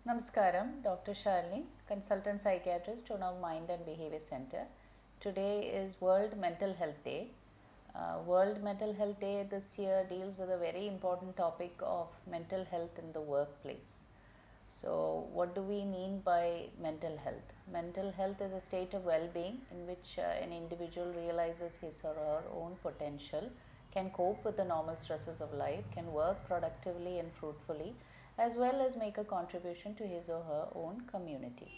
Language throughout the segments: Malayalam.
Namaskaram, Dr. Shalini, consultant psychiatrist on our Mind and Behavior Center. Today is World Mental Health Day. World Mental Health Day this year deals with a very important topic of mental health in the workplace. So, what do we mean by mental health? Mental health is a state of well being in which an individual realizes his or her own potential, can cope with the normal stresses of life, can work productively and fruitfully, as well as make a contribution to his or her own community.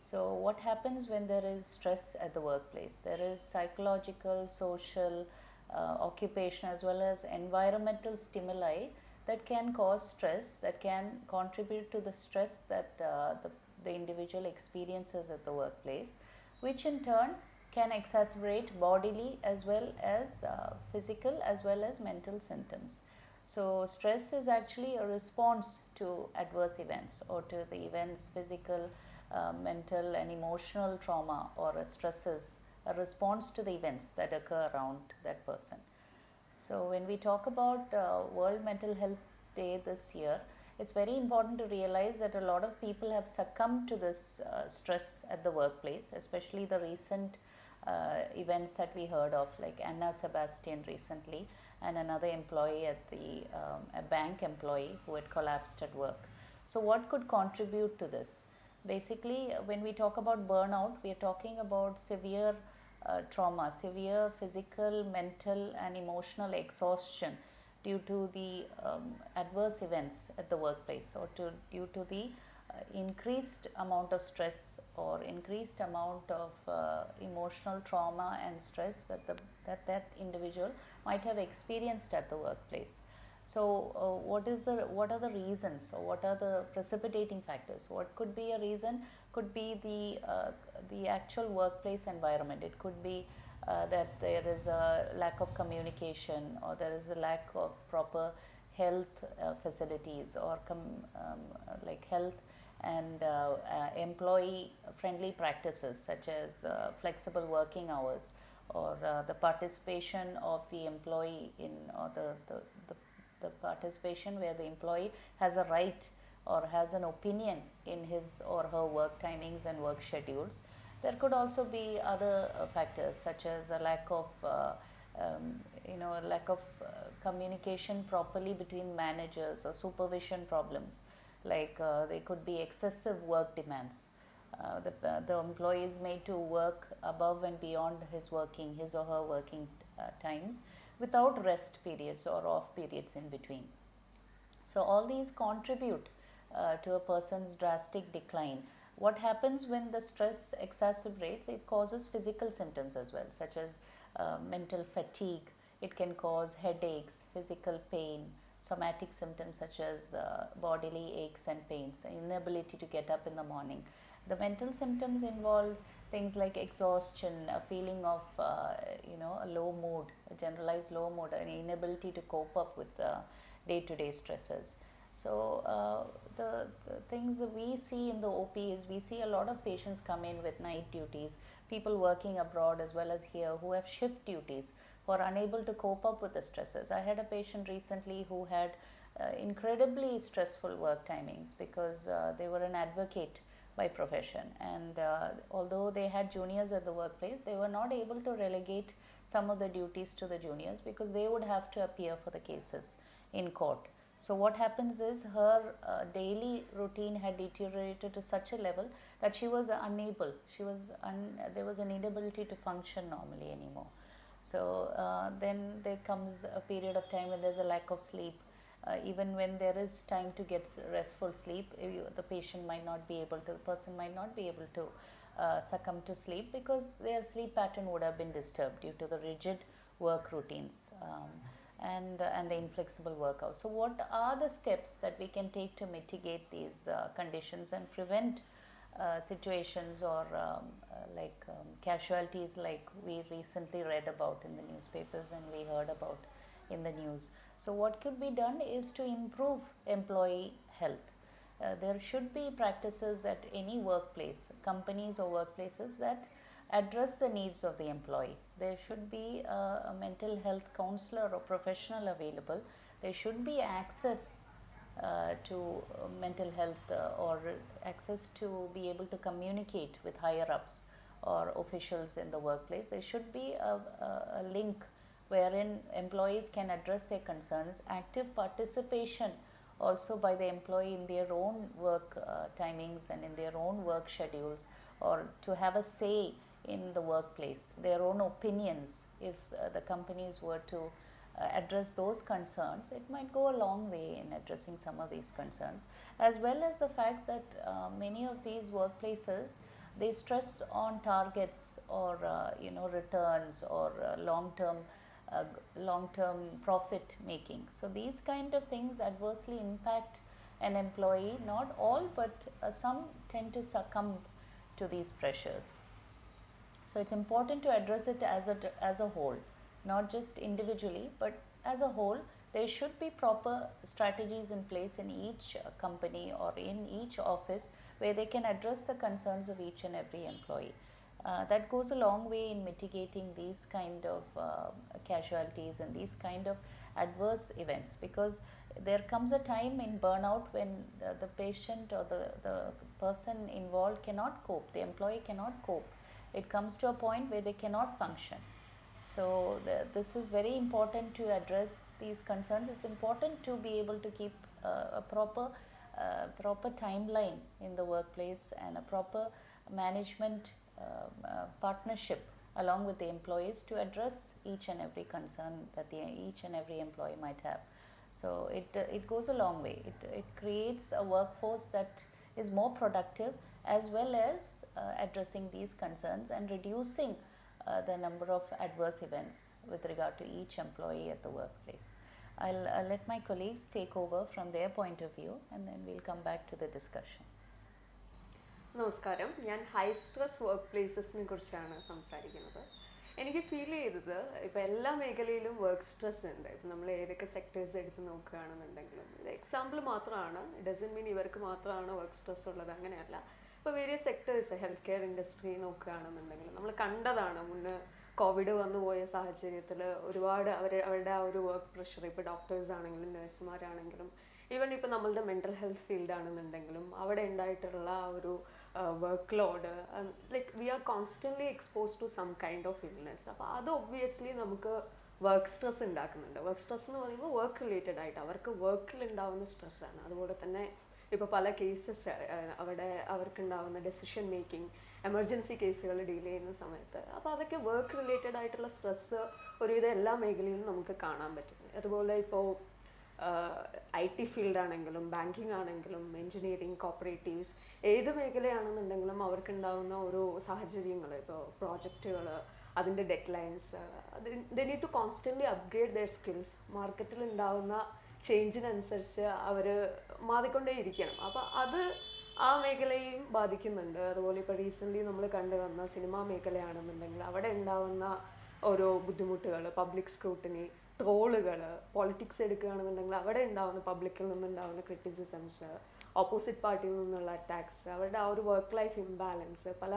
So, what happens when there is stress at the workplace? There is psychological, social, occupational, as well as environmental stimuli that can cause stress, that can contribute to the stress that the individual experiences at the workplace, which in turn can exacerbate bodily as well as physical as well as mental symptoms. So, stress is actually a response to adverse events or to the events, physical, mental, and emotional trauma or stresses, a response to the events that occur around that person. So, when we talk about World Mental Health Day this year, it's very important to realize that a lot of people have succumbed to this stress at the workplace, especially the recent events that we heard of, like Anna Sebastian recently, and another employee at a bank employee who had collapsed at work. So, what could contribute to this? Basically, when we talk about burnout, we are talking about severe trauma, severe physical, mental, and emotional exhaustion due to the adverse events at the workplace or due to the increased amount of stress or increased amount of emotional trauma and stress that individual might have experienced at the workplace. So, what are the reasons or what are the precipitating factors? What could be a reason? Could be the actual workplace environment. It could be that there is a lack of communication or there is a lack of proper health facilities or like health and employee friendly practices such as flexible working hours or the participation of the employee in or the participation where the employee has a right or has an opinion in his or her work timings and work schedules. There could also be other factors such as a lack of lack of communication properly between managers or supervision problems, like there could be excessive work demands. The employee is made to work above and beyond his or her working times without rest periods or off periods in between. So, all these contribute to a person's drastic decline. What happens when the stress exacerbates? It causes physical symptoms as well, such as mental fatigue. It can cause headaches, physical pain, somatic symptoms such as bodily aches and pains, inability to get up in the morning. The mental symptoms involve things like exhaustion, a feeling of a low mood, a generalized low mood, an inability to cope up with day-to-day stresses. So the things that we see in the OP is we see a lot of patients come in with night duties, people working abroad as well as here who have shift duties, who are unable to cope up with the stresses. I had a patient recently who had incredibly stressful work timings because they were an advocate by profession, and although they had juniors at the workplace, they were not able to relegate some of the duties to the juniors because they would have to appear for the cases in court. So, what happens is her daily routine had deteriorated to such a level that she was unable, there was an inability to function normally anymore. So, then there comes a period of time when there's a lack of sleep. Even when there is time to get restful sleep, the person might not be able to succumb to sleep because their sleep pattern would have been disturbed due to the rigid work routines. And the inflexible work hours. So, what are the steps that we can take to mitigate these conditions and prevent situations or casualties like we recently read about in the newspapers and we heard about in the news? So, what could be done is to improve employee health. There should be practices at any workplace, companies or workplaces that address the needs of the employee. There should be a mental health counselor or professional available. There should be access to mental health or access to be able to communicate with higher ups or officials in the workplace. There should be a link wherein employees can address their concerns, active participation also by the employee in their own work timings and in their own work schedules, or to have a say in the workplace, their own opinions. If the companies were to address those concerns, it might go a long way in addressing some of these concerns, as well as the fact that many of these workplaces, they stress on targets or returns or long-term profit making. So these kind of things adversely impact an employee. Not all, but some tend to succumb to these pressures. So it's important to address it as a whole, not just individually, but as a whole. There should be proper strategies in place in each company or in each office where they can address the concerns of each and every employee. That goes a long way in mitigating these kind of casualties and these kind of adverse events, because there comes a time in burnout when the patient or the person involved cannot cope, the employee cannot cope. It comes to a point where they cannot function. So this is very important to address these concerns. It's important to be able to keep a proper timeline in the workplace and a proper management partnership along with the employees to address each and every concern that each and every employee might have. So it goes a long way. It creates a workforce that is more productive, as well as addressing these concerns and reducing the number of adverse events with regard to each employee at the workplace. I'll let my colleagues take over from their point of view, and then we'll come back to the discussion. നമസ്കാരം, ഞാൻ ഹൈ സ്ട്രെസ് വർക്ക് പ്ലേസസിനെ കുറിച്ചാണ് സംസാരിക്കുന്നത്. എനിക്ക് ഫീൽ ചെയ്തത് ഇപ്പോൾ എല്ലാ മേഖലയിലും വർക്ക് സ്ട്രെസ് ഉണ്ട്. ഇപ്പം നമ്മൾ ഏതൊക്കെ സെക്ടേഴ്സ് എടുത്ത് നോക്കുകയാണെന്നുണ്ടെങ്കിലും, ഇത് എക്സാമ്പിൾ മാത്രമാണ്, ഇറ്റ് ഡസൻറ്റ് മീൻ ഇവർക്ക് മാത്രമാണ് വർക്ക് സ്ട്രെസ് ഉള്ളത്, അങ്ങനെയല്ല. ഇപ്പോൾ various sectors, health care industry നോക്കുകയാണെന്നുണ്ടെങ്കിലും നമ്മൾ കണ്ടതാണ്. മുന്നേ കോവിഡ് വന്നു പോയ സാഹചര്യത്തിൽ ഒരുപാട് അവരുടെ ആ ഒരു വർക്ക് പ്രഷർ, ഇപ്പോൾ ഡോക്ടേഴ്സ് ആണെങ്കിലും നഴ്സുമാരാണെങ്കിലും, ഈവൻ ഇപ്പോൾ നമ്മളുടെ മെൻ്റൽ ഹെൽത്ത് ഫീൽഡ് ആണെന്നുണ്ടെങ്കിലും അവിടെ ഉണ്ടായിട്ടുള്ള ആ ഒരു work load, like we are constantly expose to some kind of illness. അപ്പോൾ അത് ഒബ്വിയസ്ലി നമുക്ക് വർക്ക് സ്ട്രെസ് ഉണ്ടാക്കുന്നുണ്ട്. വർക്ക് സ്ട്രെസ് എന്ന് പറയുമ്പോൾ വർക്ക് റിലേറ്റഡ് ആയിട്ട് അവർക്ക് വർക്കിൽ ഉണ്ടാവുന്ന സ്ട്രെസ്സാണ്. അതുപോലെ തന്നെ ഇപ്പോൾ പല കേസസ് അവർക്കുണ്ടാവുന്ന ഡെസിഷൻ മേക്കിംഗ്, എമർജൻസി കേസുകൾ ഡീൽ ചെയ്യുന്ന സമയത്ത്, അപ്പോൾ അതൊക്കെ വർക്ക് റിലേറ്റഡ് ആയിട്ടുള്ള സ്ട്രെസ്സ് ഒരുവിധം എല്ലാ മേഖലയിലും നമുക്ക് കാണാൻ പറ്റും. അതുപോലെ ഇപ്പോൾ IT ഫീൽഡാണെങ്കിലും ബാങ്കിങ് ആണെങ്കിലും എൻജിനീയറിങ്, കോപ്പറേറ്റീവ്സ്, ഏത് മേഖലയാണെന്നുണ്ടെങ്കിലും അവർക്കുണ്ടാവുന്ന ഓരോ സാഹചര്യങ്ങൾ, ഇപ്പോൾ പ്രോജക്റ്റുകൾ, അതിൻ്റെ deadlines, they need to constantly upgrade their skills. മാർക്കറ്റിൽ ഉണ്ടാവുന്ന ചേഞ്ചിനനുസരിച്ച് അവർ മാറിക്കൊണ്ടേയിരിക്കണം. അപ്പോൾ അത് ആ മേഖലയെയും ബാധിക്കുന്നുണ്ട്. അതുപോലെ ഇപ്പോൾ റീസെൻ്റ്ലി നമ്മൾ കണ്ടുവന്ന സിനിമാ മേഖലയാണെന്നുണ്ടെങ്കിൽ അവിടെ ഉണ്ടാവുന്ന ഓരോ ബുദ്ധിമുട്ടുകൾ, പബ്ലിക് സ്ക്രൂട്ടിനി, ട്രോളുകൾ, പൊളിറ്റിക്സ് എടുക്കുകയാണെന്നുണ്ടെങ്കിൽ അവിടെ ഉണ്ടാവുന്ന പബ്ലിക്കിൽ നിന്നുണ്ടാവുന്ന ക്രിറ്റിസിസംസ്, ഓപ്പോസിറ്റ് പാർട്ടിയിൽ നിന്നുള്ള അറ്റാക്സ്, അവരുടെ ആ ഒരു വർക്ക് ലൈഫ് ഇംബാലൻസ്, പല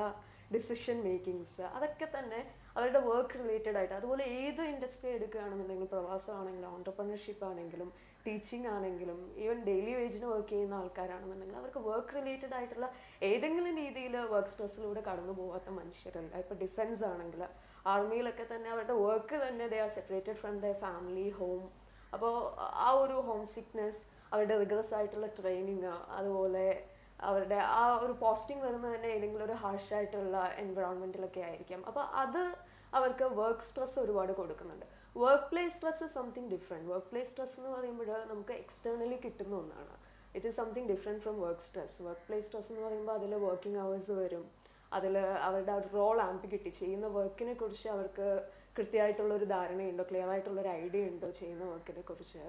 ഡിസിഷൻ മേക്കിങ്സ്, അതൊക്കെ തന്നെ അവരുടെ വർക്ക് റിലേറ്റഡ് ആയിട്ട്. അതുപോലെ ഏത് ഇൻഡസ്ട്രി എടുക്കുകയാണെന്നുണ്ടെങ്കിലും, പ്രവാസമാണെങ്കിലും ഓൺടർപ്രണർഷിപ്പ് ആണെങ്കിലും ടീച്ചിങ് ആണെങ്കിലും ഈവൻ ഡെയിലി വേജിന് വർക്ക് ചെയ്യുന്ന ആൾക്കാരാണെന്നുണ്ടെങ്കിൽ അവർക്ക് വർക്ക് റിലേറ്റഡ് ആയിട്ടുള്ള ഏതെങ്കിലും രീതിയിൽ വർക്ക് സ്ട്രെസ്സിലൂടെ കടന്നു പോകാത്ത മനുഷ്യരല്ല. ഇപ്പോൾ ഡിഫൻസ് ആണെങ്കിൽ, ആർമിയിലൊക്കെ തന്നെ അവരുടെ വർക്ക് തന്നെ they are separated from the family, home. അപ്പോൾ ആ ഒരു ഹോം സിക്നെസ്, അവരുടെ റിഗറസ് ആയിട്ടുള്ള ട്രെയിനിങ്, അതുപോലെ അവരുടെ ആ ഒരു പോസ്റ്റിംഗ് വരുന്നത് തന്നെ ഏതെങ്കിലും ഒരു ഹാർഷായിട്ടുള്ള എൻവയോൺമെൻറ്റിലൊക്കെ ആയിരിക്കാം. അപ്പോൾ അത് അവർക്ക് വർക്ക് സ്ട്രെസ് ഒരുപാട് കൊടുക്കുന്നുണ്ട്. Work place stress is something different. Work place stress എന്ന് പറയുമ്പോൾ നമുക്ക് എക്സ്റ്റേണലി കിട്ടുന്ന ഒന്നാണ്. It is something different from work stress. Work place stress എന്ന് പറയുമ്പോൾ അതിൽ വർക്കിംഗ് അവേഴ്സ് വരും, അതിൽ അവരുടെ ഒരു റോൾ ആംബിഗിറ്റി, ചെയ്യുന്ന വർക്കിനെ കുറിച്ച് അവർക്ക് കൃത്യമായിട്ടുള്ളൊരു ധാരണയുണ്ടോ, ക്ലിയർ ആയിട്ടുള്ളൊരു ഐഡിയ ഉണ്ടോ ചെയ്യുന്ന വർക്കിനെ കുറിച്ച്.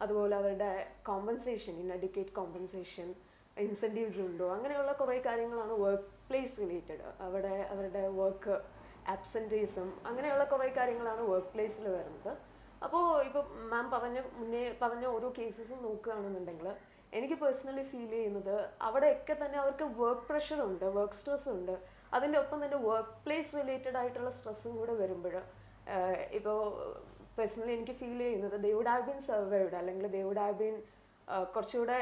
അതുപോലെ അവരുടെ കോമ്പൻസേഷൻ, ഇൻഅഡിക്വേറ്റ് കോമ്പൻസേഷൻ, ഇൻസെൻറ്റീവ്സ് ഉണ്ടോ, അങ്ങനെയുള്ള കുറേ കാര്യങ്ങളാണ് വർക്ക് പ്ലേസ് റിലേറ്റഡ്. അവരുടെ വർക്ക് ആബ്സെൻറ്റീസം, അങ്ങനെയുള്ള കുറേ കാര്യങ്ങളാണ് വർക്ക് പ്ലേസിൽ വരുന്നത്. അപ്പോൾ ഇപ്പോൾ മാം മുന്നേ പറഞ്ഞ ഓരോ കേസസും നോക്കുകയാണെന്നുണ്ടെങ്കിൽ എനിക്ക് പേഴ്സണലി ഫീൽ ചെയ്യുന്നത് അവിടെയൊക്കെ തന്നെ അവർക്ക് വർക്ക് പ്രഷറുണ്ട്, വർക്ക് സ്ട്രെസ് ഉണ്ട്, അതിൻ്റെ ഒപ്പം തന്നെ വർക്ക് പ്ലേസ് റിലേറ്റഡ് ആയിട്ടുള്ള സ്ട്രെസ്സും കൂടെ വരുമ്പോൾ ഇപ്പോൾ പേഴ്സണലി എനിക്ക് ഫീൽ ചെയ്യുന്നത് they would have been survived, അല്ലെങ്കിൽ ദേ വുഡ് ഹാവ് ബീൻ കുറച്ചുകൂടെ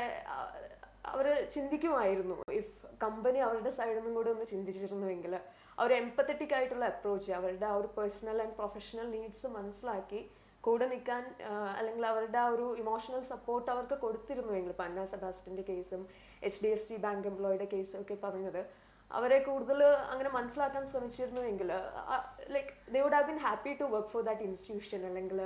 അവർ ചിന്തിക്കുമായിരുന്നു. ഇഫ് കമ്പനി അവരുടെ സൈഡിൽ നിന്നും കൂടെ ഒന്ന് ചിന്തിച്ചിരുന്നുവെങ്കിൽ, അവർ എംപത്തറ്റിക് ആയിട്ടുള്ള അപ്രോച്ച്, അവരുടെ ആ ഒരു പേഴ്സണൽ ആൻഡ് പ്രൊഫഷണൽ നീഡ്സ് മനസ്സിലാക്കി കൂടെ നിൽക്കാൻ, അല്ലെങ്കിൽ അവരുടെ ആ ഒരു ഇമോഷണൽ സപ്പോർട്ട് അവർക്ക് കൊടുത്തിരുന്നുവെങ്കിൽ, ഇപ്പം അന്ന സെബാസ്റ്റ്യൻ്റെ കേസും HDFC ബാങ്ക് എംപ്ലോയിയുടെ കേസും ഒക്കെ പറഞ്ഞത്, അവരെ കൂടുതൽ അങ്ങനെ മനസ്സിലാക്കാൻ ശ്രമിച്ചിരുന്നുവെങ്കിൽ, like they would have been happy to work for that institution, അല്ലെങ്കിൽ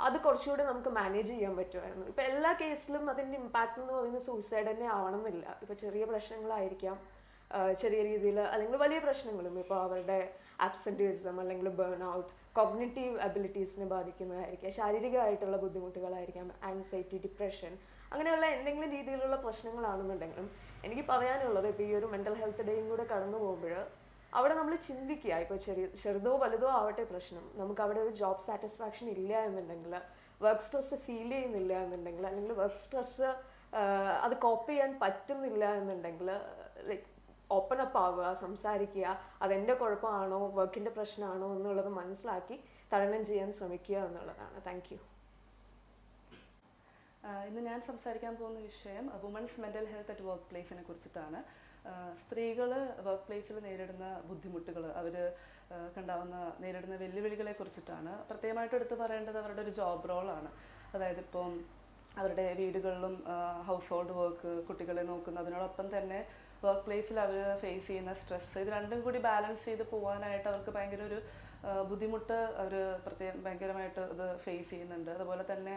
അത് കുറച്ചുകൂടെ നമുക്ക് മാനേജ് ചെയ്യാൻ പറ്റുമായിരുന്നു. ഇപ്പം എല്ലാ കേസിലും അതിൻ്റെ ഇമ്പാക്റ്റ് എന്ന് പറയുന്നത് സൂസൈഡ് തന്നെ ആവണമെന്നില്ല. ഇപ്പം ചെറിയ പ്രശ്നങ്ങളായിരിക്കാം, ചെറിയ രീതിയിൽ, അല്ലെങ്കിൽ വലിയ പ്രശ്നങ്ങളും, ഇപ്പോൾ അവരുടെ ആബ്സെൻറ്റീസം അല്ലെങ്കിൽ ബേൺ ഔട്ട്, കോഗ്നിറ്റീവ് അബിലിറ്റീസിനെ ബാധിക്കുന്നതായിരിക്കാം, ശാരീരികമായിട്ടുള്ള ബുദ്ധിമുട്ടുകളായിരിക്കാം, ആൻസൈറ്റി, ഡിപ്രഷൻ, അങ്ങനെയുള്ള എന്തെങ്കിലും രീതിയിലുള്ള പ്രശ്നങ്ങളാണെന്നുണ്ടെങ്കിലും എനിക്ക് പറയാനുള്ളത്, ഇപ്പോൾ ഈ ഒരു മെൻ്റൽ ഹെൽത്ത് ഡേയും കൂടെ കടന്നു പോകുമ്പോൾ അവിടെ നമ്മൾ ചിന്തിക്കുക, ഇപ്പോൾ ചെറുതോ വലുതോ ആവട്ടെ പ്രശ്നം, നമുക്ക് അവിടെ ഒരു ജോബ് സാറ്റിസ്ഫാക്ഷൻ ഇല്ല എന്നുണ്ടെങ്കിൽ, വർക്ക് സ്ട്രെസ് ഫീൽ ചെയ്യുന്നില്ല എന്നുണ്ടെങ്കിൽ, അല്ലെങ്കിൽ വർക്ക് സ്ട്രെസ് അത് കോപ്പ് ചെയ്യാൻ പറ്റുന്നില്ല എന്നുണ്ടെങ്കിൽ, ലൈക്ക് ഓപ്പൺ അപ്പ് ആവുക, സംസാരിക്കുക, അതെൻ്റെ കുഴപ്പമാണോ വർക്കിൻ്റെ പ്രശ്നമാണോ എന്നുള്ളത് മനസ്സിലാക്കി തരണം ചെയ്യാൻ ശ്രമിക്കുക എന്നുള്ളതാണ്. Thank you. ഇന്ന് ഞാൻ സംസാരിക്കാൻ പോകുന്ന വിഷയം women's mental health at work പ്ലേസിനെ കുറിച്ചിട്ടാണ്. സ്ത്രീകൾ വർക്ക് പ്ലേസിൽ നേരിടുന്ന ബുദ്ധിമുട്ടുകൾ, അവർ നേരിടുന്ന വെല്ലുവിളികളെ കുറിച്ചിട്ടാണ്. പ്രത്യേകമായിട്ട് എടുത്ത് പറയേണ്ടത് അവരുടെ ഒരു ജോബ് റോളാണ്. അതായത് ഇപ്പം അവരുടെ വീടുകളിലും ഹൗസ് ഹോൾഡ് വർക്ക്, കുട്ടികളെ നോക്കുന്നതിനോടൊപ്പം തന്നെ വർക്ക് പ്ലേസിൽ അവർ ഫേസ് ചെയ്യുന്ന സ്ട്രെസ്, ഇത് രണ്ടും കൂടി ബാലൻസ് ചെയ്ത് പോകാനായിട്ട് അവർക്ക് ഭയങ്കര ഒരു ബുദ്ധിമുട്ട് അവർ ഭയങ്കരമായിട്ട് ഇത് ഫേസ് ചെയ്യുന്നുണ്ട്. അതുപോലെ തന്നെ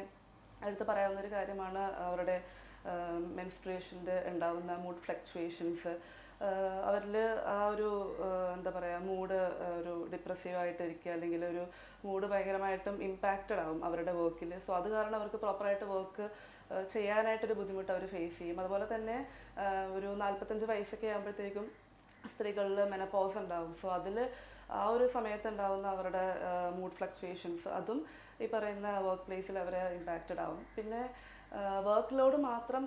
എടുത്ത് പറയാവുന്നൊരു കാര്യമാണ് അവരുടെ മെൻസ്ട്രുവേഷൻ്റെ ഉണ്ടാകുന്ന മൂഡ് ഫ്ലക്ച്വേഷൻസ്. അവരിൽ ആ ഒരു എന്താ പറയുക, മൂഡ് ഒരു ഡിപ്രസീവായിട്ടിരിക്കുക, അല്ലെങ്കിൽ ഒരു മൂഡ് ഭയങ്കരമായിട്ടും ഇമ്പാക്റ്റഡ് ആവും അവരുടെ വർക്കിൽ. സോ അത് കാരണം അവർക്ക് പ്രോപ്പറായിട്ട് വർക്ക് ചെയ്യാനായിട്ടൊരു ബുദ്ധിമുട്ട് അവർ ഫേസ് ചെയ്യും. അതുപോലെ തന്നെ ഒരു 45 വയസ്സൊക്കെ ആകുമ്പോഴത്തേക്കും സ്ത്രീകളിൽ മെനപ്പോസ് ഉണ്ടാവും. സോ അതിൽ ആ ഒരു സമയത്ത് ഉണ്ടാകുന്ന അവരുടെ മൂഡ് ഫ്ലക്ച്വേഷൻസ്, അതും ഈ പറയുന്ന വർക്ക് പ്ലേസിൽ അവരെ ഇമ്പാക്റ്റഡ് ആവും. പിന്നെ വർക്ക് ലോഡ് മാത്രം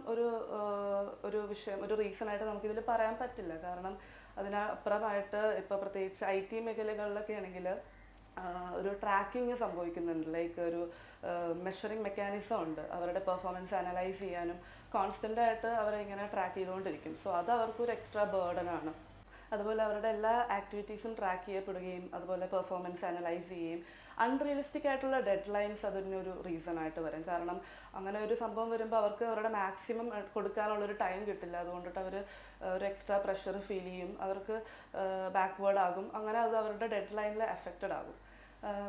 ഒരു വിഷയം, ഒരു റീസണായിട്ട് നമുക്കിതിൽ പറയാൻ പറ്റില്ല. കാരണം അതിനപ്പുറമായിട്ട് ഇപ്പോൾ പ്രത്യേകിച്ച് IT മേഖലകളിലൊക്കെ ആണെങ്കിൽ ഒരു ട്രാക്കിങ് സംഭവിക്കുന്നുണ്ട്. ലൈക്ക് ഒരു മെഷറിങ് മെക്കാനിസം ഉണ്ട്. അവരുടെ പെർഫോമൻസ് അനലൈസ് ചെയ്യാനും കോൺസ്റ്റൻ്റായിട്ട് അവരെ ഇങ്ങനെ ട്രാക്ക് ചെയ്തുകൊണ്ടിരിക്കും. സോ അത് അവർക്കൊരു എക്സ്ട്രാ ബേർഡനാണ്. അതുപോലെ അവരുടെ എല്ലാ ആക്ടിവിറ്റീസും ട്രാക്ക് ചെയ്യപ്പെടുകയും അതുപോലെ പെർഫോമൻസ് അനലൈസ് ചെയ്യുകയും അൺറിയലിസ്റ്റിക് ആയിട്ടുള്ള ഡെഡ് ലൈൻസ് അതിനൊരു റീസൺ ആയിട്ട് വരും. കാരണം അങ്ങനെ ഒരു സംഭവം വരുമ്പോൾ അവർക്ക് അവരുടെ മാക്സിമം കൊടുക്കാനുള്ളൊരു ടൈം കിട്ടില്ല. അതുകൊണ്ടിട്ട് അവർ ഒരു എക്സ്ട്രാ പ്രഷർ ഫീൽ ചെയ്യും, അവർക്ക് ബാക്ക്വേർഡ് ആകും. അങ്ങനെ അത് അവരുടെ ഡെഡ് ലൈനിൽ എഫക്റ്റഡ് ആകും.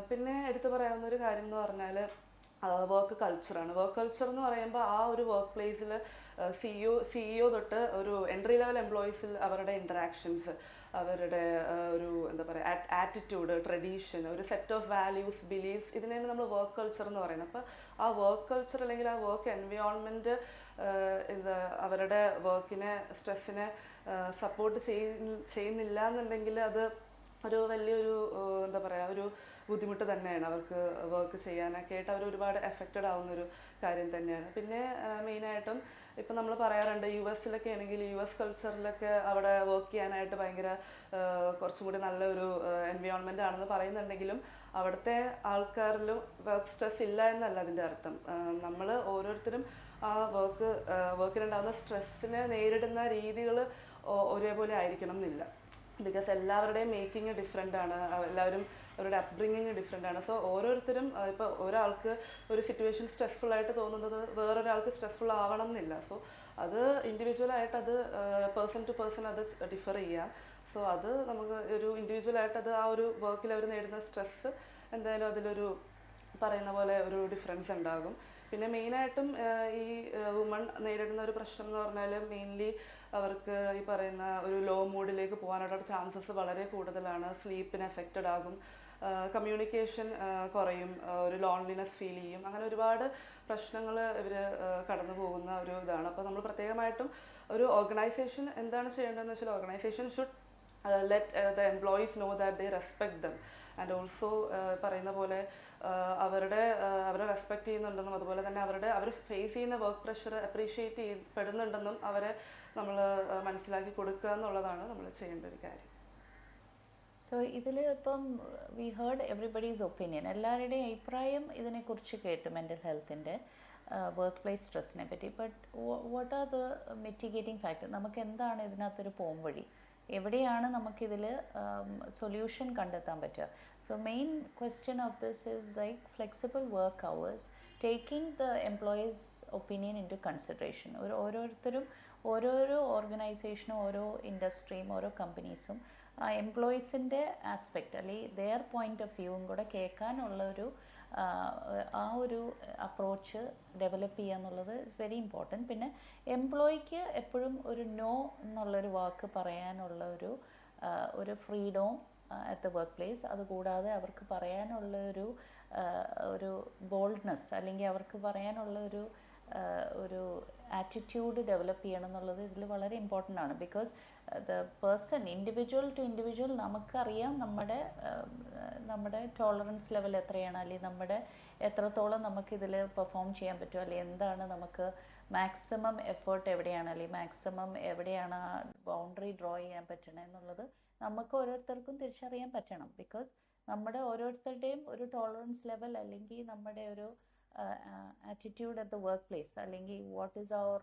പിന്നെ എടുത്തു പറയാവുന്നൊരു കാര്യം എന്ന് പറഞ്ഞാൽ വർക്ക് കൾച്ചറാണ്. വർക്ക് കൾച്ചർ എന്ന് പറയുമ്പോൾ ആ ഒരു വർക്ക് പ്ലേസിൽ CEO തൊട്ട് ഒരു എൻട്രി ലെവൽ എംപ്ലോയീസിൽ അവരുടെ ഇൻറ്ററാക്ഷൻസ്, അവരുടെ ഒരു എന്താ പറയുക ആറ്റിറ്റ്യൂഡ്, ട്രഡീഷൻ, ഒരു സെറ്റ് ഓഫ് വാല്യൂസ്, ബിലീഫ്സ്, ഇതിനെയാണ് നമ്മൾ വർക്ക് കൾച്ചർ എന്ന് പറയുന്നത്. അപ്പോൾ ആ വർക്ക് കൾച്ചർ അല്ലെങ്കിൽ ആ വർക്ക് എൻവയോൺമെൻറ്റ് അവരുടെ വർക്കിനെ, സ്ട്രെസ്സിനെ സപ്പോർട്ട് ചെയ്യുന്നില്ല എന്നുണ്ടെങ്കിൽ അത് ഒരു വലിയൊരു എന്താ പറയുക, ഒരു ബുദ്ധിമുട്ട് തന്നെയാണ്. അവർക്ക് വർക്ക് ചെയ്യാനൊക്കെ ആയിട്ട് അവർ ഒരുപാട് എഫക്റ്റഡ് ആവുന്നൊരു കാര്യം തന്നെയാണ്. പിന്നെ മെയിനായിട്ടും ഇപ്പം നമ്മൾ പറയാറുണ്ട് US ആണെങ്കിൽ US കൾച്ചറിലൊക്കെ അവിടെ വർക്ക് ചെയ്യാനായിട്ട് ഭയങ്കര കുറച്ചും കൂടി നല്ലൊരു എൻവയോൺമെൻ്റ് ആണെന്ന് പറയുന്നുണ്ടെങ്കിലും അവിടുത്തെ ആൾക്കാരിലും വർക്ക് സ്ട്രെസ് ഇല്ല എന്നല്ല അതിൻ്റെ അർത്ഥം. നമ്മൾ ഓരോരുത്തരും ആ വർക്കിനുണ്ടാകുന്ന സ്ട്രെസ്സിനെ നേരിടുന്ന രീതികൾ ഒരേപോലെ ആയിരിക്കണം എന്നില്ല. ബിക്കോസ് എല്ലാവരുടെയും മേക്കിങ് ഡിഫറെൻ്റ് ആണ്, എല്ലാവരും അവരുടെ അപ്ബ്രിങ്ങിങ് ഡിഫറെൻ്റ് ആണ്. സോ ഓരോരുത്തരും ഇപ്പോൾ ഒരാൾക്ക് ഒരു സിറ്റുവേഷൻ സ്ട്രെസ്ഫുൾ ആയിട്ട് തോന്നുന്നത് വേറൊരാൾക്ക് സ്ട്രെസ്ഫുൾ ആവണം എന്നില്ല. സോ അത് ഇൻഡിവിജ്വലായിട്ട് അത് പേഴ്സൺ ടു പേഴ്സൺ അത് ഡിഫർ ചെയ്യാം. സോ അത് നമുക്ക് ഒരു ഇൻഡിവിജ്വലായിട്ട് അത് ആ ഒരു വർക്കിൽ അവർ നേടുന്ന സ്ട്രെസ്സ് എന്തായാലും അതിലൊരു പറയുന്ന പോലെ ഒരു ഡിഫറൻസ് ഉണ്ടാകും. പിന്നെ മെയിനായിട്ടും ഈ വുമൺ നേരിടുന്ന ഒരു പ്രശ്നം എന്ന് പറഞ്ഞാൽ മെയിൻലി അവർക്ക് ഈ പറയുന്ന ഒരു ലോ മൂഡിലേക്ക് പോകാനുള്ള ചാൻസസ് വളരെ കൂടുതലാണ്. സ്ലീപ്പിന് എഫക്റ്റഡ് ആകും, കമ്മ്യൂണിക്കേഷൻ കുറയും, ഒരു ലോൺലിനെസ് ഫീൽ ചെയ്യും. അങ്ങനെ ഒരുപാട് പ്രശ്നങ്ങൾ ഇവർ കടന്നു പോകുന്ന ഒരു ഇതാണ്. അപ്പോൾ നമ്മൾ പ്രത്യേകമായിട്ടും ഒരു ഓർഗനൈസേഷൻ എന്താണ് ചെയ്യേണ്ടതെന്ന് വെച്ചാൽ, organisation should let the employees know that they respect them and also പറയുന്ന പോലെ അവരെ റെസ്പെക്ട് ചെയ്യുന്നുണ്ടെന്നും അതുപോലെ തന്നെ അവർ ഫേസ് ചെയ്യുന്ന വർക്ക് പ്രഷർ അപ്രീഷിയേറ്റ് ചെയ്യപ്പെടുന്നുണ്ടെന്നും അവരെ നമ്മൾ മനസ്സിലാക്കി കൊടുക്കുക എന്നുള്ളതാണ് നമ്മൾ ചെയ്യേണ്ട ഒരു കാര്യം. സോ ഇതിൽ ഇപ്പം വി ഹേർഡ് എവറിബഡീസ് ഒപ്പീനിയൻ, എല്ലാവരുടെയും അഭിപ്രായം ഇതിനെക്കുറിച്ച് കേട്ടു മെൻ്റൽ ഹെൽത്തിൻ്റെ. വർക്ക് പ്ലേസ് സ്ട്രെസ്സിനെ പറ്റി. But what are the mitigating factor? നമുക്ക് എന്താണ് ഇതിനകത്തൊരു പോംവഴി? എവിടെയാണ് നമുക്കിതിൽ സൊല്യൂഷൻ കണ്ടെത്താൻ പറ്റുക? So main question of this is like flexible work hours, taking the employees opinion into consideration. ഓരോരുത്തരും, ഓരോരോ ഓർഗനൈസേഷനും ഓരോ ഇൻഡസ്ട്രിയും ഓരോ കമ്പനീസും എംപ്ലോയീസിൻ്റെ ആസ്പെക്റ്റ് അല്ലെങ്കിൽ ദെയർ പോയിൻ്റ് ഓഫ് വ്യൂവും കൂടെ കേൾക്കാനുള്ള ആ ഒരു അപ്രോച്ച് ഡെവലപ്പ് ചെയ്യുക എന്നുള്ളത് ഇസ് വെരി ഇമ്പോർട്ടൻറ്റ്. പിന്നെ എംപ്ലോയിക്ക് എപ്പോഴും ഒരു നോ എന്നുള്ളൊരു വാക്ക് പറയാനുള്ള ഒരു ഫ്രീഡവും അറ്റ് ദ വർക്ക് പ്ലേസ്. അതുകൂടാതെ അവർക്ക് പറയാനുള്ള ഒരു ബോൾഡ്നെസ് അല്ലെങ്കിൽ അവർക്ക് പറയാനുള്ള ഒരു ആറ്റിറ്റ്യൂഡ് ഡെവലപ്പ് ചെയ്യണം എന്നുള്ളത് ഇതിൽ വളരെ ഇമ്പോർട്ടൻ്റ് ആണ്. Because the person, individual to individual, നമുക്കറിയാം നമ്മുടെ ടോളറൻസ് ലെവൽ എത്രയാണ്, അല്ലെങ്കിൽ നമ്മുടെ എത്രത്തോളം നമുക്കിതിൽ പെർഫോം ചെയ്യാൻ പറ്റും, അല്ലെങ്കിൽ എന്താണ് നമുക്ക് മാക്സിമം എഫേർട്ട് എവിടെയാണ്, അല്ലെങ്കിൽ മാക്സിമം എവിടെയാണ് ആ ബൗണ്ടറി ഡ്രോ ചെയ്യാൻ പറ്റണത് എന്നുള്ളത് നമുക്ക് ഓരോരുത്തർക്കും തിരിച്ചറിയാൻ പറ്റണം. ബിക്കോസ് നമ്മുടെ ഓരോരുത്തരുടെയും ഒരു ടോളറൻസ് ലെവൽ അല്ലെങ്കിൽ നമ്മുടെ ഒരു attitude at the work place അല്ലെങ്കിൽ വാട്ട് ഈസ് അവർ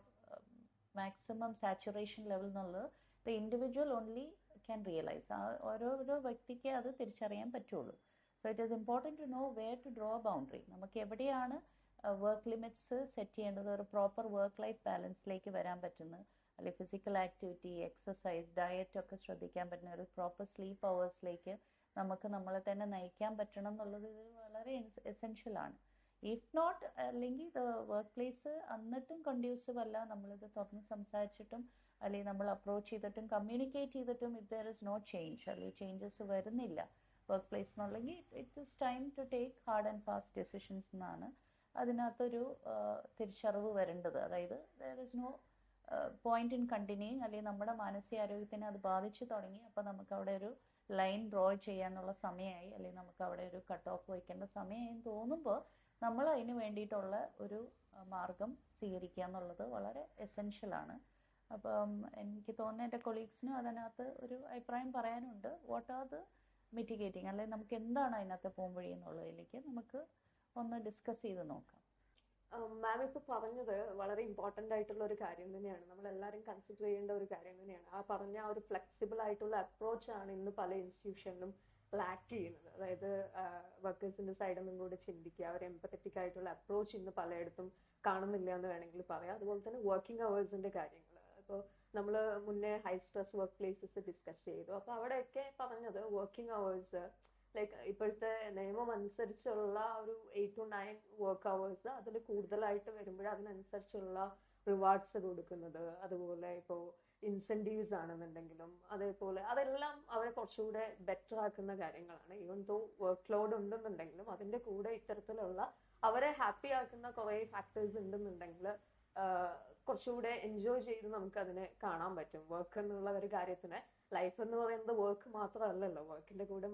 മാക്സിമം സാച്ചുറേഷൻ ലെവൽ എന്നുള്ളത് the individual only can realise. ഓരോരോ വ്യക്തിക്ക് അത് തിരിച്ചറിയാൻ പറ്റുള്ളൂ. So it is important to know where to draw boundary. നമുക്ക് എവിടെയാണ് വർക്ക് ലിമിറ്റ്സ് സെറ്റ് ചെയ്യേണ്ടത്, ഒരു പ്രോപ്പർ വർക്ക് ലൈഫ് ബാലൻസിലേക്ക് വരാൻ പറ്റുന്നത്, അല്ലെങ്കിൽ ഫിസിക്കൽ ആക്ടിവിറ്റി, എക്സസൈസ്, ഡയറ്റ് ഒക്കെ ശ്രദ്ധിക്കാൻ പറ്റുന്ന ഒരു പ്രോപ്പർ സ്ലീപ്പ് അവേഴ്സിലേക്ക് നമുക്ക് നമ്മളെ തന്നെ നയിക്കാൻ പറ്റണം എന്നുള്ളത് ഇത് വളരെ എസെൻഷ്യലാണ്. ഇഫ് നോട്ട്, അല്ലെങ്കിൽ വർക്ക് പ്ലേസ് എന്നിട്ടും കൺഡ്യൂസീവ് അല്ല, നമ്മളിത് തുറന്ന് സംസാരിച്ചിട്ടും അല്ലെങ്കിൽ നമ്മൾ അപ്രോച്ച് ചെയ്തിട്ടും കമ്മ്യൂണിക്കേറ്റ് ചെയ്തിട്ടും if there is no change, അല്ലെങ്കിൽ ചേഞ്ചസ് വരുന്നില്ല വർക്ക് പ്ലേസ് എന്നുണ്ടെങ്കിൽ it is time to take hard and fast decisions എന്നാണ് അതിനകത്തൊരു തിരിച്ചറിവ് വരേണ്ടത്. അതായത് there is no point in continuing, അല്ലെങ്കിൽ നമ്മുടെ മാനസികാരോഗ്യത്തിനെ അത് ബാധിച്ചു തുടങ്ങി, അപ്പോൾ നമുക്ക് അവിടെ ഒരു ലൈൻ ഡ്രോ ചെയ്യാനുള്ള സമയമായി, അല്ലെങ്കിൽ നമുക്ക് അവിടെ ഒരു കട്ട് ഓഫ് വയ്ക്കേണ്ട സമയമായി എന്ന് തോന്നുമ്പോൾ നമ്മൾ അതിന് വേണ്ടിയിട്ടുള്ള ഒരു മാർഗം സ്വീകരിക്കുക എന്നുള്ളത് വളരെ എസെൻഷ്യലാണ്. അപ്പം എനിക്ക് തോന്നുന്ന എൻ്റെ കൊളീഗ്സിനും അതിനകത്ത് ഒരു അഭിപ്രായം പറയാനുണ്ട്. വാട്ട് ആർ ദ മിറ്റിഗേറ്റിംഗ്, അല്ലെങ്കിൽ നമുക്ക് എന്താണ് അതിനകത്ത് പോംവഴി എന്നുള്ളതിലേക്ക് നമുക്ക് ഒന്ന് ഡിസ്കസ് ചെയ്ത് നോക്കാം. മാം ഇപ്പോൾ പറഞ്ഞത് വളരെ ഇമ്പോർട്ടൻ്റ് ആയിട്ടുള്ള ഒരു കാര്യം തന്നെയാണ്, നമ്മളെല്ലാവരും കൺസിഡർ ചെയ്യേണ്ട ഒരു കാര്യം തന്നെയാണ്. ആ പറഞ്ഞ ആ ഒരു ഫ്ലെക്സിബിൾ ആയിട്ടുള്ള അപ്രോച്ചാണ് ഇന്ന് പല ഇൻസ്റ്റിറ്റ്യൂഷനിലും ലാക്ക് ചെയ്യുന്നത്. അതായത് വർക്കേഴ്സിന്റെ സൈഡിൽ നിന്നും കൂടെ ചിന്തിക്കുക, ഒരു എംപത്തറ്റിക് ആയിട്ടുള്ള അപ്രോച്ച് ഇന്ന് പലയിടത്തും കാണുന്നില്ല എന്ന് വേണമെങ്കിൽ പറയാം. അതുപോലെ തന്നെ വർക്കിംഗ് അവേഴ്സിന്റെ കാര്യങ്ങൾ, ഇപ്പോൾ നമ്മൾ മുന്നേ high stress work places discuss ചെയ്തു. അപ്പോൾ അവിടെയൊക്കെ പറഞ്ഞത് വർക്കിംഗ് അവേഴ്സ് ലൈക്ക് ഇപ്പോഴത്തെ നിയമം അനുസരിച്ചുള്ള ഒരു 8 to 9 വർക്ക് അവേഴ്സ്, അതിൽ കൂടുതലായിട്ട് വരുമ്പോൾ അതിനനുസരിച്ചുള്ള റിവാർഡ്സ് കൊടുക്കുന്നത്, അതുപോലെ ഇപ്പോൾ ഇൻസെൻറ്റീവ്സ് ആണെന്നുണ്ടെങ്കിലും അതേപോലെ അതെല്ലാം അവരെ കുറച്ചുകൂടെ ബെറ്റർ ആക്കുന്ന കാര്യങ്ങളാണ്. ഈവൻ ദോ വർക്ക് ലോഡ് ഉണ്ടെന്നുണ്ടെങ്കിലും അതിൻ്റെ കൂടെ ഇത്തരത്തിലുള്ള അവരെ ഹാപ്പി ആക്കുന്ന കുറേ ഫാക്ടേഴ്സ് ഉണ്ടെന്നുണ്ടെങ്കിൽ കുറച്ചുകൂടെ എൻജോയ് ചെയ്ത് നമുക്ക് അതിനെ കാണാൻ പറ്റും. വർക്ക് എന്നുള്ള ഒരു കാര്യത്തിനെ, ലൈഫ് എന്ന് പറയുന്നത് വർക്ക് മാത്രമല്ലല്ലോ, വർക്കിന്റെ കൂടെ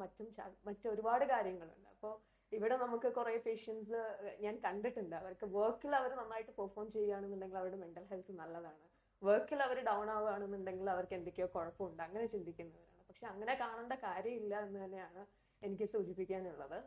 മറ്റൊരുപാട് കാര്യങ്ങളുണ്ട്. അപ്പോൾ ഇവിടെ നമുക്ക് കുറേ പേഷ്യൻസ് ഞാൻ കണ്ടിട്ടുണ്ട്, അവർക്ക് വർക്കിൽ അവർ നന്നായിട്ട് പെർഫോം ചെയ്യുകയാണെന്നുണ്ടെങ്കിൽ അവരുടെ മെന്റൽ ഹെൽത്ത് നല്ലതാണ്, വർക്കിൽ അവർ ഡൗൺ ആവുകയാണെന്നുണ്ടെങ്കിൽ അവർക്ക് എന്തൊക്കെയോ കുഴപ്പമുണ്ട്, അങ്ങനെ ചിന്തിക്കുന്നവരാണ്. പക്ഷെ അങ്ങനെ കാണേണ്ട കാര്യമില്ല എന്ന് തന്നെയാണ് എനിക്ക് സൂചിപ്പിക്കാനുള്ളത്.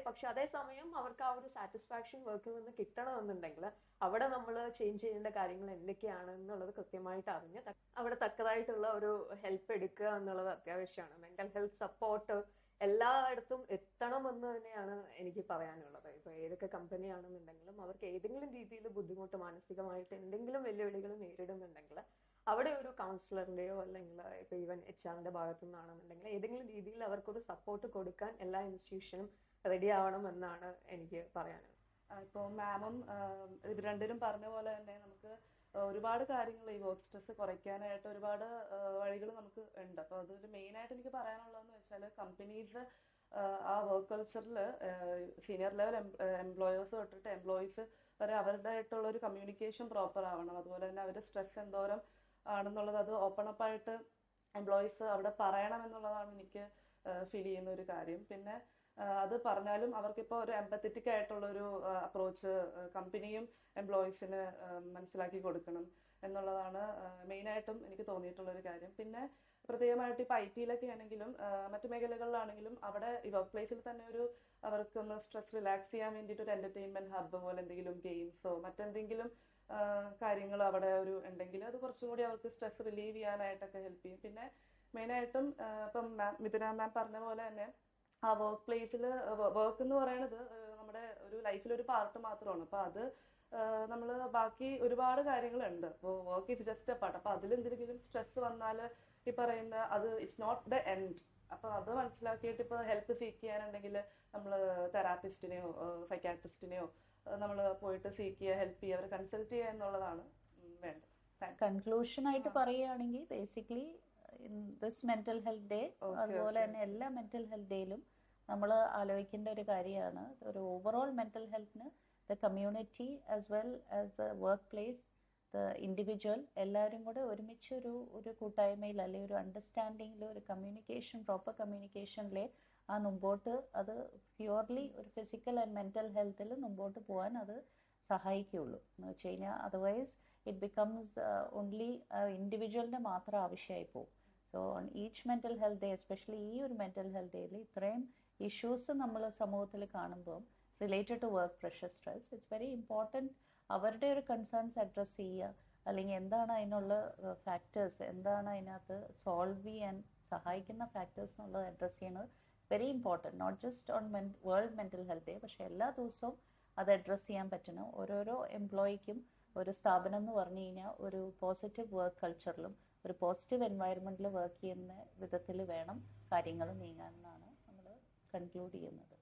പക്ഷെ അതേസമയം അവർക്ക് ആ ഒരു സാറ്റിസ്ഫാക്ഷൻ വർക്കിൽ നിന്ന് കിട്ടണമെന്നുണ്ടെങ്കിൽ അവിടെ നമ്മൾ ചേഞ്ച് ചെയ്യേണ്ട കാര്യങ്ങൾ എന്തൊക്കെയാണ് എന്നുള്ളത് കൃത്യമായിട്ട് അറിഞ്ഞ് അവിടെ തക്കതായിട്ടുള്ള ഒരു ഹെൽപ്പ് എടുക്കുക എന്നുള്ളത് അത്യാവശ്യമാണ്. മെന്റൽ ഹെൽത്ത് സപ്പോർട്ട് എല്ലായിടത്തും എത്തണമെന്ന് തന്നെയാണ് എനിക്ക് പറയാനുള്ളത്. ഇപ്പൊ ഏതൊക്കെ കമ്പനി ആണെന്നുണ്ടെങ്കിലും അവർക്ക് ഏതെങ്കിലും രീതിയിൽ ബുദ്ധിമുട്ട്, മാനസികമായിട്ട് എന്തെങ്കിലും വെല്ലുവിളികൾ നേരിടുന്നുണ്ടെങ്കിൽ അവിടെ ഒരു കൗൺസിലറിന്റെയോ അല്ലെങ്കിൽ ഇപ്പൊ ഈവൻ HR ഭാഗത്തു നിന്നാണെന്നുണ്ടെങ്കിൽ ഏതെങ്കിലും രീതിയിൽ അവർക്കൊരു സപ്പോർട്ട് കൊടുക്കാൻ എല്ലാ ഇൻസ്റ്റിറ്റ്യൂഷനും റെഡി ആവണം എന്നാണ് എനിക്ക് പറയാനുള്ളത്. ഇപ്പോൾ മാമും രണ്ടിനും പറഞ്ഞ പോലെ തന്നെ നമുക്ക് ഒരുപാട് കാര്യങ്ങൾ ഈ വർക്ക് സ്ട്രെസ് കുറയ്ക്കാനായിട്ട് ഒരുപാട് വഴികൾ നമുക്ക് ഉണ്ട്. അപ്പോൾ അതൊരു മെയിനായിട്ട് എനിക്ക് പറയാനുള്ളതെന്ന് വെച്ചാൽ കമ്പനീസ് ആ വർക്ക് കൾച്ചറിൽ സീനിയർ ലെവൽ എംപ്ലോയേഴ്സ് തൊട്ടിട്ട് എംപ്ലോയീസ് വരെ അവരുടേതായിട്ടുള്ള ഒരു കമ്മ്യൂണിക്കേഷൻ പ്രോപ്പർ ആവണം. അതുപോലെ തന്നെ അവരുടെ സ്ട്രെസ് എന്തോരം ആണെന്നുള്ളത് അത് ഓപ്പൺ അപ്പ് ആയിട്ട് എംപ്ലോയീസ് അവിടെ പറയണം എന്നുള്ളതാണ് എനിക്ക് ഫീൽ ചെയ്യുന്ന ഒരു കാര്യം. പിന്നെ അത് പറഞ്ഞാലും അവർക്കിപ്പോൾ ഒരു എംപത്തറ്റിക് ആയിട്ടുള്ളൊരു അപ്രോച്ച് കമ്പനിയും എംപ്ലോയീസിന് മനസ്സിലാക്കി കൊടുക്കണം. എന്നുള്ളതാണ് മെയിനായിട്ടും എനിക്ക് തോന്നിയിട്ടുള്ളൊരു കാര്യം. പിന്നെ പ്രത്യേകമായിട്ട് ഇപ്പോൾ IT-യിലൊക്കെ ആണെങ്കിലും മറ്റു മേഖലകളിലാണെങ്കിലും അവിടെ ഈ വർക്ക് പ്ലേസിൽ തന്നെ അവർക്കൊന്ന് സ്ട്രെസ് റിലാക്സ് ചെയ്യാൻ വേണ്ടിയിട്ട് ഒരു എൻ്റർടൈൻമെൻറ്റ് ഹബ്ബ് പോലെ എന്തെങ്കിലും ഗെയിംസോ മറ്റെന്തെങ്കിലും കാര്യങ്ങൾ അവിടെ ഉണ്ടെങ്കിൽ അത് കുറച്ചും കൂടി അവർക്ക് സ്ട്രെസ് റിലീവ് ചെയ്യാനായിട്ടൊക്കെ ഹെൽപ്പ് ചെയ്യും. പിന്നെ മെയിനായിട്ടും ഇപ്പം മിഥുന മാം പറഞ്ഞ പോലെ തന്നെ ആ വർക്ക് പ്ലേസിൽ വർക്ക് എന്ന് പറയുന്നത് നമ്മുടെ ഒരു ലൈഫിലൊരു പാർട്ട് മാത്രമാണ്. അപ്പോൾ അത് നമ്മൾ ബാക്കി ഒരുപാട് കാര്യങ്ങളുണ്ട്. അപ്പോൾ work is just A part. അപ്പോൾ അതിലെന്തെങ്കിലും സ്ട്രെസ് വന്നാൽ ഈ പറയുന്ന അത് ഇറ്റ്സ് നോട്ട് ദ എൻഡ്. അപ്പോൾ അത് മനസ്സിലാക്കിയിട്ട് ഇപ്പോൾ ഹെൽപ്പ് സീക്ക് ചെയ്യാനുണ്ടെങ്കിൽ നമ്മൾ തെറാപ്പിസ്റ്റിനെയോ സൈക്കാട്രിസ്റ്റിനെയോ നമ്മൾ പോയിട്ട് സീക്ക് ചെയ്യുക, ഹെൽപ്പ് ചെയ്യുക, അവരെ കൺസൾട്ട് ചെയ്യുക എന്നുള്ളതാണ് വേണ്ടത്. കൺക്ലൂഷൻ ആയിട്ട് പറയുകയാണെങ്കിൽ basically this mental health day അതുപോലെ തന്നെ എല്ലാ മെന്റൽ ഹെൽത്ത് ഡേയിലും നമ്മൾ ആലോചിക്കേണ്ട ഒരു കാര്യമാണ് ഒരു ഓവറോൾ മെന്റൽ ഹെൽത്തിന് the community as well as the work place the individual എല്ലാവരും കൂടെ ഒരുമിച്ച് ഒരു കൂട്ടായ്മയിൽ അല്ലെങ്കിൽ ഒരു അണ്ടർസ്റ്റാൻഡിങ്ങിൽ ഒരു കമ്മ്യൂണിക്കേഷൻ പ്രോപ്പർ കമ്മ്യൂണിക്കേഷനിൽ ആ മുമ്പോട്ട് അത് പ്യുവർലി ഒരു ഫിസിക്കൽ ആൻഡ് മെന്റൽ ഹെൽത്തിൽ മുമ്പോട്ട് പോകാൻ അത് സഹായിക്കുകയുള്ളൂ. എന്ന് വെച്ച് കഴിഞ്ഞാൽ അതർവൈസ് ഇറ്റ് ബിക്കംസ് ഓൺലി ഇൻഡിവിജ്വലിൻ്റെ മാത്രം ആവശ്യമായി പോകും. So on each mental health day especially ഈ ഒരു മെൻ്റൽ ഹെൽത്ത് ഡേയിൽ ഇത്രയും ഇഷ്യൂസ് നമ്മൾ സമൂഹത്തിൽ കാണുമ്പോൾ related to work pressure stress it's very important അവരുടെ ഒരു കൺസേൺസ് അഡ്രസ്സ് ചെയ്യുക, അല്ലെങ്കിൽ എന്താണ് അതിനുള്ള ഫാക്ടേഴ്സ്, എന്താണ് അതിനകത്ത് സോൾവ് ചെയ്യാൻ സഹായിക്കുന്ന ഫാക്ടേഴ്സ് എന്നുള്ളത് അഡ്രസ്സ് ചെയ്യുന്നത് very important. Not just on world mental health day, പക്ഷേ എല്ലാ ദിവസവും അത് അഡ്രസ്സ് ചെയ്യാൻ പറ്റണം. ഓരോരോ എംപ്ലോയിക്കും ഒരു സ്ഥാപനം എന്ന് പറഞ്ഞു കഴിഞ്ഞാൽ ഒരു പോസിറ്റീവ് വർക്ക് കൾച്ചറിലും ഒരു പോസിറ്റീവ് എൻവയറമെൻറ്റിൽ വർക്ക് ചെയ്യുന്ന വിധത്തിൽ വേണം കാര്യങ്ങൾ നീങ്ങാൻ എന്നാണ് നമ്മൾ കൺക്ലൂഡ് ചെയ്യുന്നത്.